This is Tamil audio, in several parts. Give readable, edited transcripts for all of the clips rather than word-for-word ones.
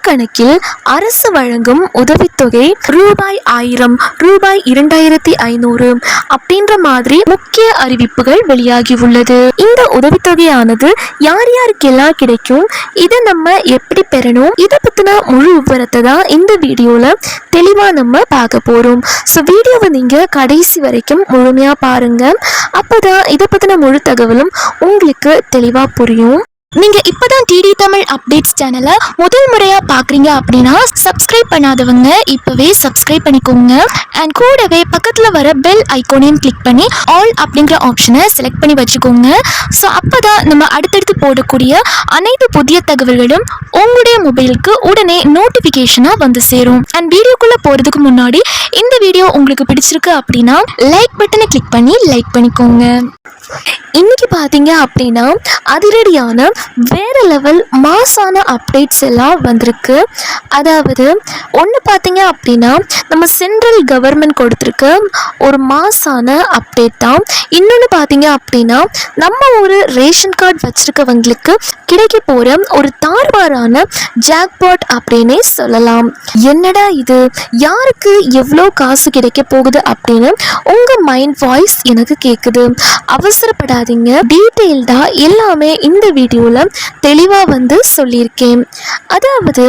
கணக்கில் அரசு வழங்கும் உதவித்தொகை ரூபாய் 1000, ரூபாய் 2500 அப்படின்ற மாதிரி முக்கிய அறிவிப்புகள் வெளியாகி உள்ளது. இந்த உதவித்தொகையானது யார் யாருக்கெல்லாம் கிடைக்கும், இதை நம்ம எப்படி பெறணும், இதை பத்தின முழு விவரத்தை தான் இந்த வீடியோல தெளிவா நம்ம பார்க்க போறோம். ஸோ வீடியோவை நீங்க கடைசி வரைக்கும் முழுமையா பாருங்க. அப்பதான் இதை பத்தின முழு தகவலும் உங்களுக்கு தெளிவா புரியும். நீங்க இப்பதான் டிடி தமிழ் அப்டேட்ஸ் சேனலை முதல் முறையா பாக்குறீங்க அப்படின்னா சப்ஸ்கிரைப் பண்ணாதவங்க இப்பவே சப்ஸ்கிரைப் பண்ணிக்கோங்க. அண்ட் கூடவே பக்கத்துல வர பெல் ஐகானையும் கிளிக் பண்ணி ஆல் அப்படிங்கிற ஆப்ஷனை செலக்ட் பண்ணி வச்சுக்கோங்க. ஸோ அப்பதான் நம்ம அடுத்தடுத்து போடக்கூடிய அனைத்து புதிய தகவல்களும் உங்களுடைய மொபைலுக்கு உடனே நோட்டிபிகேஷனா வந்து சேரும். அண்ட் வீடியோக்குள்ள போறதுக்கு முன்னாடி இந்த வீடியோ உங்களுக்கு பிடிச்சிருக்கு அப்படின்னா லைக் பட்டனை கிளிக் பண்ணி லைக் பண்ணிக்கோங்க. இன்னைக்கு பார்த்தீங்க அப்படின்னா அதிரடியான வேற லெவல் மாசான அப்டேட்ஸ் எல்லாம் வந்திருக்கு. அதாவது ஒன்று பார்த்தீங்க அப்படின்னா நம்ம சென்ட்ரல் கவர்மெண்ட் கொடுத்துருக்க ஒரு மாசான அப்டேட் தான். இன்னொன்று பார்த்தீங்க அப்படின்னா நம்ம ஒரு ரேஷன் கார்டு வச்சிருக்கவங்களுக்கு கிடைக்க போகிற ஒரு தார்வாரான ஜாக்பாட் அப்படின்னே சொல்லலாம். என்னடா இது, யாருக்கு எவ்வளோ காசு கிடைக்க போகுது அப்படின்னு உங்கள் மைண்ட் வாய்ஸ் எனக்கு கேட்குது. அவசரப்படாதீங்க, டீட்டெயில்டா எல்லாமே இந்த வீடியோவில் தெளிவாக வந்து சொல்லியிருக்கேன். அதாவது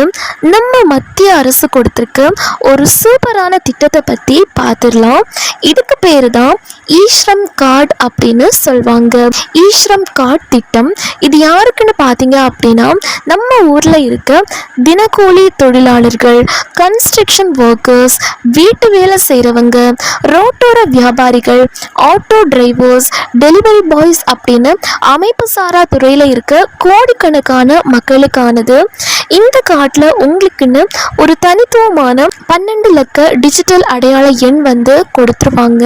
நம்ம மத்திய அரசு கொடுத்துருக்க ஒரு சூப்பரான திட்டத்தை பற்றி பார்த்துடலாம். இதுக்கு பேர் தான் ஈஸ்ரம் கார்டு அப்படின்னு சொல்லுவாங்க. ஈஸ்ரம் கார்டு திட்டம் இது யாருக்குன்னு பார்த்தீங்க அப்படின்னா நம்ம ஊரில் இருக்க தினக்கூலி தொழிலாளர்கள், கன்ஸ்ட்ரக்ஷன் ஒர்க்கர்ஸ், வீட்டு வேலை செய்கிறவங்க, ரோட்டோர வியாபாரிகள், ஆட்டோ டிரைவர்ஸ், டெலிவரி பாய்ஸ் அப்படின்னு அமைப்பு சாரா துறையில் இருக்க கோடிக்கணக்கான மக்களுக்கானது. இந்த கார்டில் உங்களுக்குன்னு ஒரு தனித்துவமான 12 இலக்க டிஜிட்டல் அடையாள எண் வந்து கொடுத்துருவாங்க.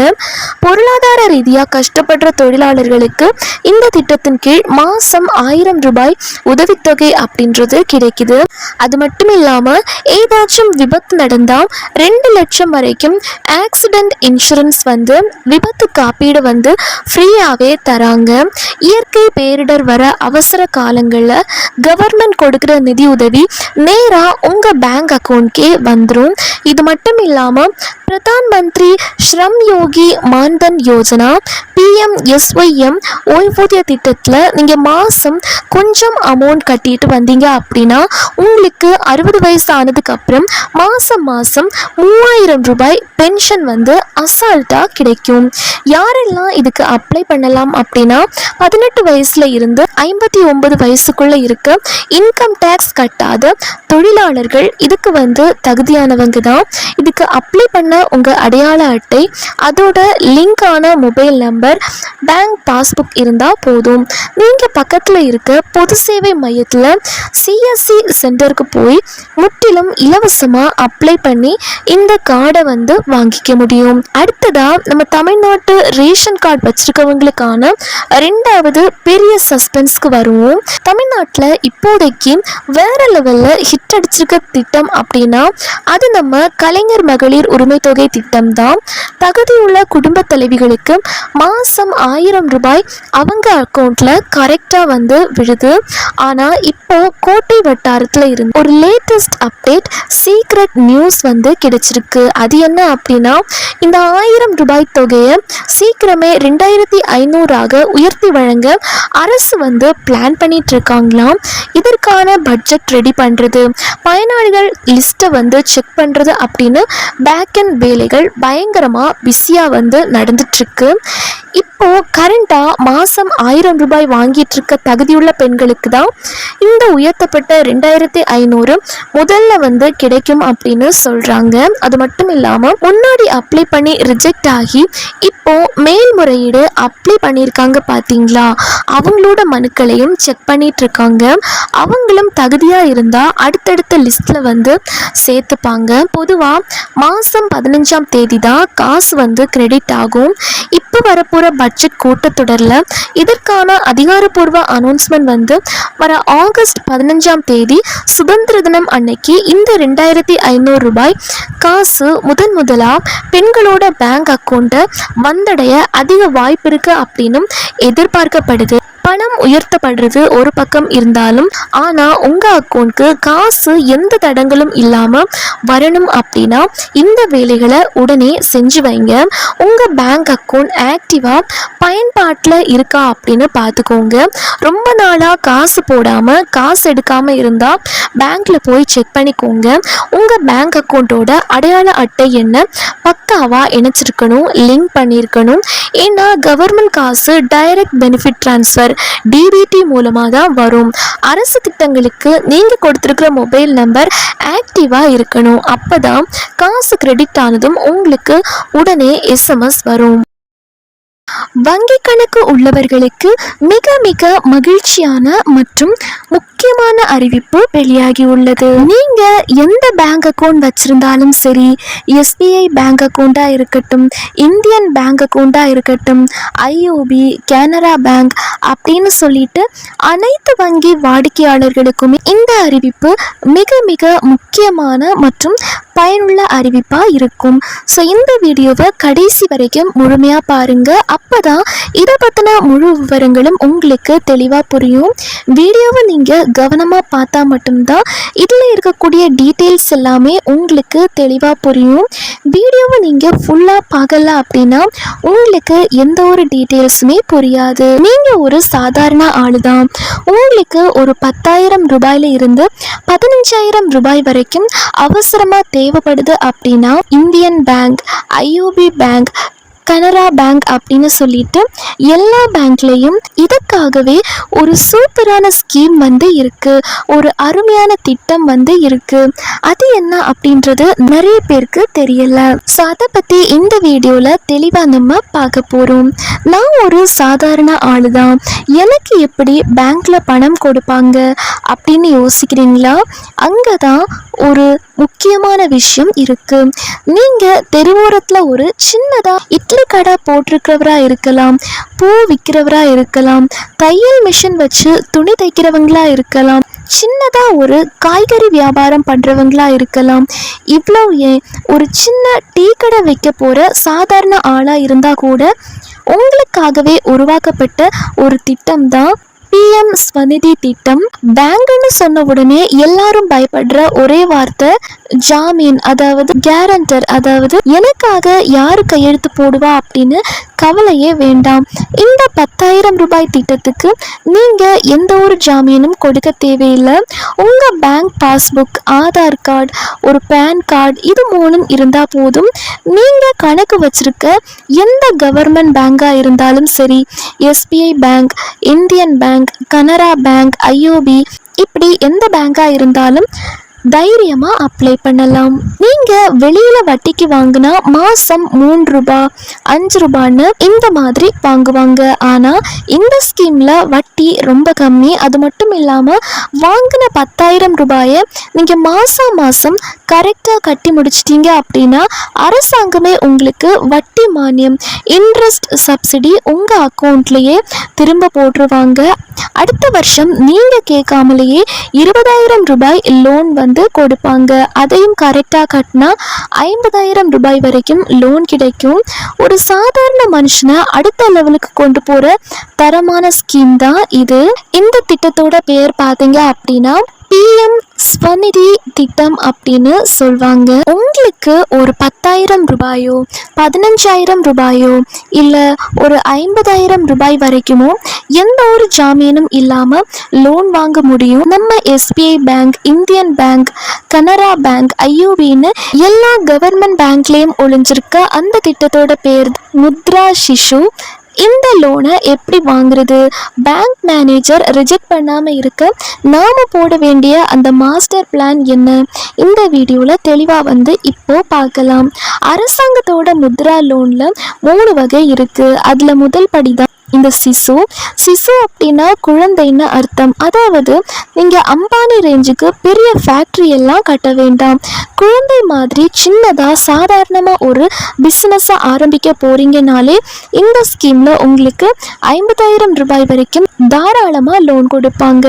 பொருளாதார ரீதியாக கஷ்டப்படுற தொழிலாளர்களுக்கு இந்த திட்டத்தின் கீழ் மாதம் 1000 ரூபாய் உதவித்தொகை அப்படின்றது கிடைக்குது. அது மட்டும் இல்லாமல் ஏதாச்சும் விபத்து நடந்தால் 2 லட்சம் வரைக்கும் ஆக்சிடென்ட் இன்சூரன்ஸ் வந்து விபத்து காப்பீடு வந்து ஃப்ரீயாகவே தராங்க. இயற்கை பேரிடர் வர அவசர காலங்களில் கவர்மெண்ட் கொடுக்குற நிதி உதவி நேராக உங்கள் பேங்க் அக்கௌண்ட்கே வந்துடும். இது மட்டும் இல்லாமல் பிரதான் மந்திரி ஸ்ரம் யோகி மான்தன் யோஜனா PMSYM ஓய்வூதிய திட்டத்தில் நீங்கள் மாதம் கொஞ்சம் அமௌண்ட் கட்டிட்டு வந்தீங்க அப்படின்னா உங்களுக்கு 60 வயசு ஆனதுக்கு அப்புறம் மாதம் 3000 ரூபாய் பென்ஷன் வந்து அசால்ட்டாக கிடைக்கும். யாரெல்லாம் இதுக்கு அப்ளை பண்ணலாம் அப்படின்னா 18 வயசுல இருந்து 59 வயசுக்குள்ள இருக்க இன்கம் டேக்ஸ் கட்டாத தொழிலாளர்கள் இதுக்கு வந்து தகுதியானவங்க தான். இதுக்கு அப்ளை பண்ண உங்க அடையாள அட்டை, அதோட லிங்கான மொபைல் நம்பர், பேங்க் பாஸ்புக் இருந்தா போதும். நீங்க பக்கத்துல இருக்க பொது சேவை மையத்துல CSC சென்டருக்கு போய் முற்றிலும் இலவசமா அப்ளை பண்ணி இந்த கார்டை வந்து வாங்கிக்க முடியும். அடுத்ததா நம்ம தமிழ்நாட்டு ரேஷன் கார்டு வச்சிருக்கவங்களுக்கான 2வது பெரிய சஸ்பென்ஸ்க்கு வருவோம். தமிழ்நாட்டில் இப்போதைக்கு வேற லெவல்ல ஹிட் அடிச்சிருக்க திட்டம் அப்படின்னா அது நம்ம கலைஞர் மகளிர் உரிமை தொகை திட்டம் தான். தகுதியுள்ள குடும்ப தலைவிகளுக்கு மாசம் 1000 ரூபாய் அவங்க அக்கௌண்ட்ல கரெக்டா வந்து விழுது. ஆனா இப்போ கோட்டை வட்டாரத்துல இருந்து ஒரு லேட்டஸ்ட் அப்டேட், சீக்ரெட் நியூஸ் வந்து கிடைச்சிருக்கு. அது என்ன அப்படின்னா இந்த 1000 ரூபாய் தொகையை சீக்கிரமே 2500 உயர்த்தி வழங்க அரசு வந்து பிளான் பண்ணிட்டு இருக்காங்களாம். இதற்கான பட்ஜெட் ரெடி பண்றது, பயனாளிகள் லிஸ்ட்டை வந்து செக் பண்றது அப்படின்னு பேக் அண்ட் வேலைகள் பயங்கரமா பிஸியா வந்து நடந்துட்டு இருக்கு. இப்போ கரண்டா மாசம் 1000 ரூபாய் வாங்கிட்டு இருக்க தகுதியுள்ள பெண்களுக்கு தான் இந்த உயர்த்தப்பட்ட 2500 முதல்ல வந்து கிடைக்கும் அப்படின்னு சொல்றாங்க. அது மட்டும் இல்லாம முன்னாடி அப்ளை பண்ணி ரிஜெக்ட் ஆகி இப்போ மேல்முறையீடு அப்ளை பண்ணியிருக்காங்க பாத்தீங்களா, அவங்களோட மனுக்களையும் செக் பண்ணிட்டு இருக்காங்க. அவங்களும் தகுதியா இருந்தா அடுத்தடுத்த லிஸ்ட்ல வந்து சேர்த்துப்பாங்க. பொதுவா மாசம் 15ஆம் தேதி தான் காசு வந்து கிரெடிட் ஆகும். இப்போ வரப்போற பட்ஜெட் கூட்டத்தொடரில் இதற்கான அதிகாரப்பூர்வ அனௌன்ஸ்மெண்ட் வந்து வர ஆகஸ்ட் 15ஆம் தேதி சுதந்திர தினம் அன்னைக்கு இந்த 2500 ரூபாய் காசு முதலாக பெண்களோட பேங்க் அக்கௌண்ட்டை வந்தடைய அதிக வாய்ப்பு இருக்கு அப்படின்னு எதிர்பார்க்கப்படுது. பணம் உயர்த்தப்படுறது ஒரு பக்கம் இருந்தாலும் ஆனா உங்க அக்கௌண்ட்க்கு காசு எந்த தடங்களும் இல்லாம வரணும் அப்படின்னா இந்த வேலைகளை உடனே செஞ்சு வைங்க. உங்க பேங்க் அக்கௌண்ட் ஆக்டிவா பயன்பாட்டில் இருக்கா அப்படின்னு பார்த்துக்கோங்க. ரொம்ப நாளா காசு போடாம காசு எடுக்காம இருந்தா பேங்க்ல போய் செக் பண்ணிக்கோங்க. உங்க பேங்க் அக்கௌண்ட்டோட அடையாள அட்டை என்ன பக்காவா இணைச்சிருக்கணும், லிங்க் பண்ணியிருக்கணும். ஏன்னா கவர்மெண்ட் காசு டைரக்ட் பெனிஃபிட் டிரான்ஸ்ஃபர் டிபிடி மூலமாக தான் வரும். அரசு திட்டங்களுக்கு நீங்கள் கொடுத்துருக்கிற மொபைல் நம்பர் ஆக்டிவாக இருக்கணும். அப்போ தான் காசு கிரெடிட் ஆனதும் உங்களுக்கு உடனே எஸ்எம்எஸ் வரும். வங்கி கணக்கு உள்ளவர்களுக்கு மிக மிக மகிழ்ச்சியான மற்றும் முக்கியமான அறிவிப்பு வெளியாகி உள்ளது. நீங்க எந்த பேங்க் அக்கௌண்ட் வச்சிருந்தாலும் சரி, எஸ்பிஐ பேங்க் அக்கௌண்டா இருக்கட்டும், இந்தியன் பேங்க் அக்கௌண்டா இருக்கட்டும், ஐஓபி, கனரா பேங்க் அப்படின்னு சொல்லிட்டு அனைத்து வங்கி வாடிக்கையாளர்களுக்குமே இந்த அறிவிப்பு மிக மிக முக்கியமான மற்றும் பயனுள்ள அறிவிப்பாக இருக்கும். ஸோ இந்த வீடியோவை கடைசி வரைக்கும் முழுமையாக பாருங்கள். அப்போ தான் இதை பற்றின முழு விவரங்களும் உங்களுக்கு தெளிவாக புரியும். வீடியோவை நீங்கள் கவனமாக பார்த்தா மட்டும்தான் இதில் இருக்கக்கூடிய டீட்டெயில்ஸ் எல்லாமே உங்களுக்கு தெளிவாக புரியும். வீடியோவை நீங்கள் ஃபுல்லாக பார்க்கல அப்படின்னா உங்களுக்கு எந்த ஒரு டீட்டெயில்ஸுமே புரியாது. நீங்கள் ஒரு சாதாரண ஆளு தான். உங்களுக்கு ஒரு 10,000 ரூபாயில இருந்து 15,000 ரூபாய் வரைக்கும் அவசரமாக தேவைப்படுது அப்படின்னா Indian bank, IOB bank, Canara bank அப்படின்னு சொல்லிட்டு எல்லா பேங்க்லேயும் இதற்காகவே ஒரு சூப்பரான ஸ்கீம் இருக்கு, ஒரு அருமையான திட்டம் இருக்கு. அது என்ன அப்படின்றது நிறைய பேருக்கு தெரியல. ஸோ அதை பற்றி இந்த வீடியோவில் தெளிவாக நம்ம பார்க்க போகிறோம். நான் ஒரு சாதாரண ஆளு தான், எனக்கு எப்படி பேங்க்கில் பணம் கொடுப்பாங்க அப்படின்னு யோசிக்கிறீங்களா? அங்கே தான் ஒரு முக்கியமான விஷயம் இருக்கு. நீங்கள் தெருவோரத்தில் ஒரு சின்னதாக இட்லி கடை போட்டிருக்கிறவரா இருக்கலாம், பூ விற்கிறவரா இருக்கலாம், தையல் மிஷின் வச்சு துணி தைக்கிறவங்களா இருக்கலாம், சின்னதா ஒரு காய்கறி வியாபாரம் பண்றவங்களா இருக்கலாம். இவ்வளோ ஏன் ஒரு சின்ன டீ கடை வைக்க போற சாதாரண ஆளா இருந்தா கூட உங்களுக்காகவே உருவாக்கப்பட்ட ஒரு திட்டம் தான் PM ஸ்வநிதி திட்டம். பேங்க்னு சொன்ன உடனே எல்லாரும் பயப்படுற ஒரே வார்த்தை ஜாமீன், அதாவது கேரண்டர், அதாவது எனக்காக யாரு கையெழுத்து போடுவா அப்படின்னு கவலையே வேண்டாம். இந்த 10,000 ரூபாய் திட்டத்துக்கு நீங்க எந்த ஒரு ஜாமீனும் கொடுக்க தேவையில்லை. உங்க பேங்க் பாஸ்புக், ஆதார் கார்டு, ஒரு பேன் கார்டு இது மூணும் இருந்தா போதும். நீங்க கணக்கு வச்சிருக்க எந்த கவர்மெண்ட் பேங்கா இருந்தாலும் சரி, SBI bank, Indian bank, Canara bank, IOB, இப்படி எந்த பேங்கா இருந்தாலும் தைரியமா அப்ளை பண்ணலாம். நீங்க வெளியில வட்டிக்கு வாங்கினா மாசம் 3 ரூபாய் 5 ரூபான்னு இந்த மாதிரி வாங்குவாங்க. ஆனா இந்த ஸ்கீம்ல வட்டி ரொம்ப கம்மி. அது மட்டும் இல்லாம வாங்கின 10,000 ரூபாயை நீங்க மாசம் கரெக்டா கட்டி முடிச்சிட்டீங்க அப்படின்னா அரசாங்கமே உங்களுக்கு வட்டி மானியம், இன்ட்ரெஸ்ட் சப்சிடி உங்க அக்கௌண்ட்லயே திரும்ப போட்டுருவாங்க. அடுத்த வருஷம் நீங்க கேட்காமலேயே 20,000 ரூபாய் லோன் கொடுப்பாங்க. அதையும் கரெக்டா கட்டினா 50,000 ரூபாய் வரைக்கும் லோன் கிடைக்கும். ஒரு சாதாரண மனுஷனை அடுத்த லெவலுக்கு கொண்டு போற தரமான ஸ்கீம் தான் இது. இந்த திட்டத்தோட பெயர் பார்த்தீங்க அப்படின்னா PM ஸ்வநிதி திட்டம் அப்படின்னு சொல்வாங்க. உங்களுக்கு ஒரு 10,000 ரூபாயோ 15,000 ரூபாயோ இல்ல ஒரு 50,000 ரூபாய் வரைக்குமோ எந்த ஒரு ஜாமீனும் இல்லாம லோன் வாங்க முடியும். நம்ம SBI bank, Indian bank, Canara bank, ஐஓபின்னு எல்லா கவர்மெண்ட் பேங்க்லயும் ஒளிஞ்சிருக்க அந்த திட்டத்தோட பேர் முத்ரா சிசு. இந்த லோனை எப்படி வாங்குறது, பேங்க் மேனேஜர் ரிஜெக்ட் பண்ணாமல் இருக்க நாம போட வேண்டிய அந்த மாஸ்டர் பிளான் என்ன, இந்த வீடியோவில் தெளிவாக இப்போ பார்க்கலாம். அரசாங்கத்தோட முத்ரா லோனில் 3 வகை இருக்குது. அதில் முதல் படி தான் இந்த சிசு அப்படின்னா குழந்தைன்னு அர்த்தம். அதாவது நீங்கள் அம்பானி ரேஞ்சுக்கு பெரிய ஃபேக்ட்ரி எல்லாம் கட்ட வேண்டாம். குழந்தை மாதிரி சின்னதாக சாதாரணமாக ஒரு பிஸ்னஸை ஆரம்பிக்க போறீங்கனாலே இந்த ஸ்கீமில் உங்களுக்கு 50,000 ரூபாய் வரைக்கும் தாராளமாக லோன் கொடுப்பாங்க.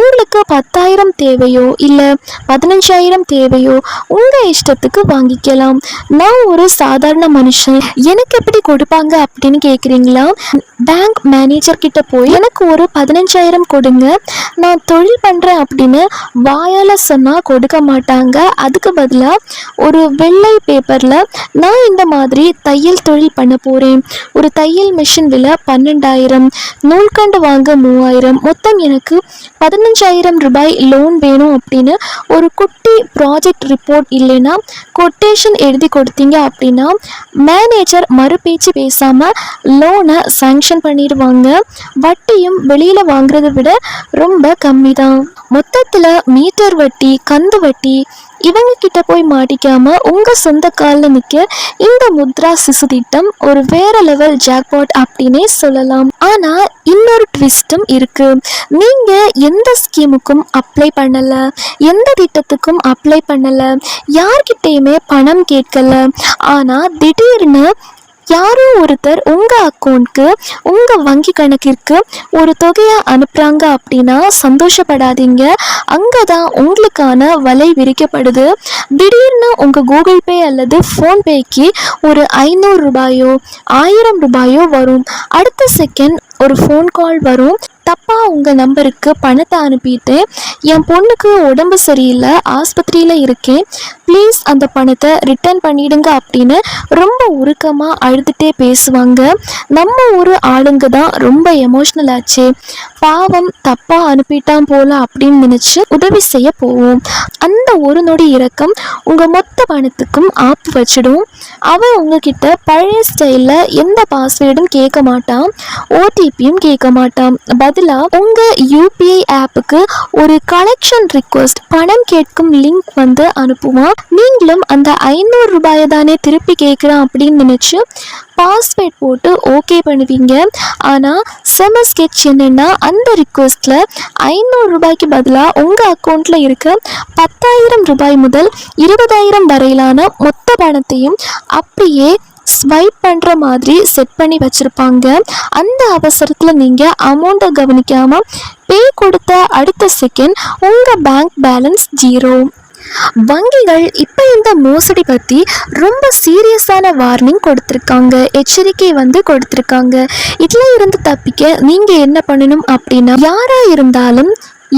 உங்களுக்கு 10,000 தேவையோ இல்லை 15,000 தேவையோ உங்கள் இஷ்டத்துக்கு வாங்கிக்கலாம். நான் ஒரு சாதாரண மனுஷன், எனக்கு எப்படி கொடுப்பாங்க அப்படின்னு கேட்குறீங்களா? பேங்க் மேனேஜர் கிட்ட போய் எனக்கு ஒரு 15,000 கொடுங்க, நான் தொழில் பண்றேன் அப்படின்னு வாயால சொன்னா கொடுக்க மாட்டாங்க. அதுக்கு பதிலாக ஒரு வெள்ளை பேப்பர்ல நான் இந்த மாதிரி தையல் தொழில் பண்ண போறேன், ஒரு தையல் மிஷின் விலை 12,000, நூல்கண்டு வாங்க 3,000, மொத்தம் எனக்கு 15,000 ரூபாய் லோன் வேணும் அப்படின்னு ஒரு குட்டி ப்ராஜெக்ட் ரிப்போர்ட் இல்லைன்னா கொட்டேஷன் எழுதி கொடுத்தீங்க அப்படின்னா மேனேஜர் மறுபேச்சு பேசாம லோனை சாங்ஷன் பண்ணிடுவாங்க. வட்டியும் வெளியில வாங்குறதை விட ரொம்ப கம்மி தான். மொத்தத்தில் மீட்டர் வட்டி, கந்து வட்டி இவங்க கிட்ட போய் மாட்டிக்காம உங்க சொந்த காலில் நிற்க இந்த முத்ரா சிசு திட்டம் ஒரு வேற லெவல் ஜாக்பாட் அப்படின்னே சொல்லலாம். ஆனா இன்னொரு ட்விஸ்டும் இருக்கு. நீங்க எந்த ஸ்கீமுக்கும் அப்ளை பண்ணல, எந்த திட்டத்துக்கும் அப்ளை பண்ணல, யார்கிட்டயுமே பணம் கேட்கல. ஆனா திடீர்னு யாரோ ஒருத்தர் உங்க அக்கௌண்ட்க்கு, உங்க வங்கி கணக்கிற்கு ஒரு தொகையை அனுப்புறாங்க அப்படின்னா சந்தோஷப்படாதீங்க. அங்கதான் உங்களுக்கான வலை விரிக்கப்படுது. திடீர்னு உங்க கூகுள் பே அல்லது ஃபோன்பேக்கு ஒரு 500 ரூபாயோ 1000 ரூபாயோ வரும். அடுத்த செகண்ட் ஒரு ஃபோன் கால் வரும், தப்பாக உங்கள் நம்பருக்கு பணத்தை அனுப்பிட்டு என் பொண்ணுக்கு உடம்பு சரியில்லை, ஆஸ்பத்திரியில் இருக்கேன், ப்ளீஸ் அந்த பணத்தை ரிட்டர்ன் பண்ணிடுங்க அப்படின்னு ரொம்ப உருக்கமாக அழுதுகிட்டே பேசுவாங்க. நம்ம ஒரு ஆளுங்க தான் ரொம்ப எமோஷ்னல் ஆச்சு, பாவம் தப்பாக அனுப்பிட்டான் போல அப்படின்னு நினச்சி உதவி செய்ய போவோம். அந்த ஒரு நொடி இரக்கம் உங்கள் மொத்த பணத்துக்கும் ஆப்பு வச்சிடும். அவன் உங்ககிட்ட பழைய ஸ்டைலில் எந்த பாஸ்வேர்டும் கேட்க மாட்டான், ஓடிபியும் கேட்க மாட்டான். பதிலாக உங்கள் யூபிஐ ஆப்புக்கு ஒரு கலெக்ஷன் ரிக்வெஸ்ட், பணம் கேட்கும் லிங்க் வந்து அனுப்புவான். நீங்களும் அந்த 500 ரூபாயை தானே திருப்பி கேட்குறான் அப்படின்னு நினச்சி பாஸ்வேர்ட் போட்டு ஓகே பண்ணுவீங்க. ஆனால் செம ஸ்கெட்ச் என்னென்னா அந்த ரிக்வெஸ்ட்டில் 500 ரூபாய்க்கு பதிலாக உங்கள் அக்கௌண்ட்டில் இருக்க 10,000 ரூபாய் முதல் 20,000 வரையிலான மொத்த பணத்தையும் அப்படியே ஸ்வைப் பண்ணுற மாதிரி செட் பண்ணி வச்சுருப்பாங்க. அந்த அவசரத்தில் நீங்கள் அமௌண்ட்டை கவனிக்காமல் பே கொடுத்த அடுத்த செகண்ட் உங்கள் பேங்க் பேலன்ஸ் 0. வங்கிகள் இப்போ இந்த மோசடி பற்றி ரொம்ப சீரியஸான வார்னிங் கொடுத்துருக்காங்க, எச்சரிக்கை வந்து கொடுத்துருக்காங்க. இதில் இருந்து தப்பிக்க நீங்கள் என்ன பண்ணணும் அப்படின்னா, யாராக இருந்தாலும்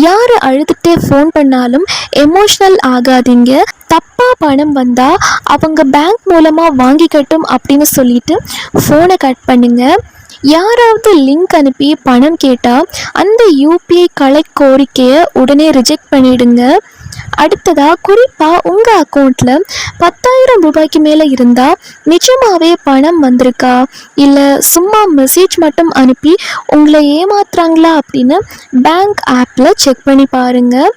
யார் அழுதுகிட்டே ஃபோன் பண்ணாலும் எமோஷ்னல் ஆகாதீங்க. தப்பாக பணம் வந்தால் அவங்க பேங்க் மூலமாக வாங்கிக்கட்டும் அப்படின்னு சொல்லிட்டு ஃபோனை கட் பண்ணுங்க. யாராவது லிங்க் அனுப்பி பணம் கேட்டால் அந்த யூபிஐ கலெக்ட் கோரிக்கையை உடனே ரிஜெக்ட் பண்ணிடுங்க. அடுத்ததாக குறிப்பாக உங்கள் அக்கௌண்ட்டில் 10,000 ரூபாய்க்கு மேலே இருந்தால் நிஜமாகவே பணம் வந்திருக்கா இல்லை சும்மா மெசேஜ் மட்டும் அனுப்பி உங்களை ஏமாத்துறாங்களா அப்படின்னு பேங்க் ஆப்பில் செக் பண்ணி பாருங்கள்.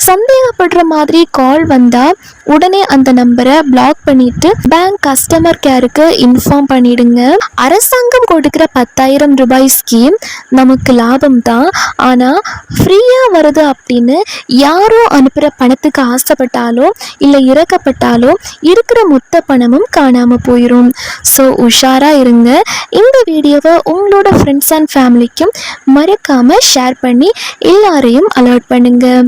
சந்தேகப்படுற மாதிரி கால் வந்தால் உடனே அந்த நம்பரை பிளாக் பண்ணிட்டு பேங்க் கஸ்டமர் கேருக்கு இன்ஃபார்ம் பண்ணிடுங்க. அரசாங்கம் கொடுக்குற 10,000 ரூபாய் ஸ்கீம் நமக்கு லாபம் தான், ஆனால் ஃப்ரீயாக வருது அப்படின்னு யாரோ அனுப்புகிற பணத்துக்கு ஆசைப்பட்டாலோ இல்லை இறக்கப்பட்டாலோ இருக்கிற மொத்த பணமும் காணாமல் போயிடும். ஸோ உஷாராக இருங்க. இந்த வீடியோவை உங்களோட ஃப்ரெண்ட்ஸ் அண்ட் ஃபேமிலிக்கும் மறக்காமல் ஷேர் பண்ணி எல்லாரையும் அலர்ட் பண்ணுங்கள்.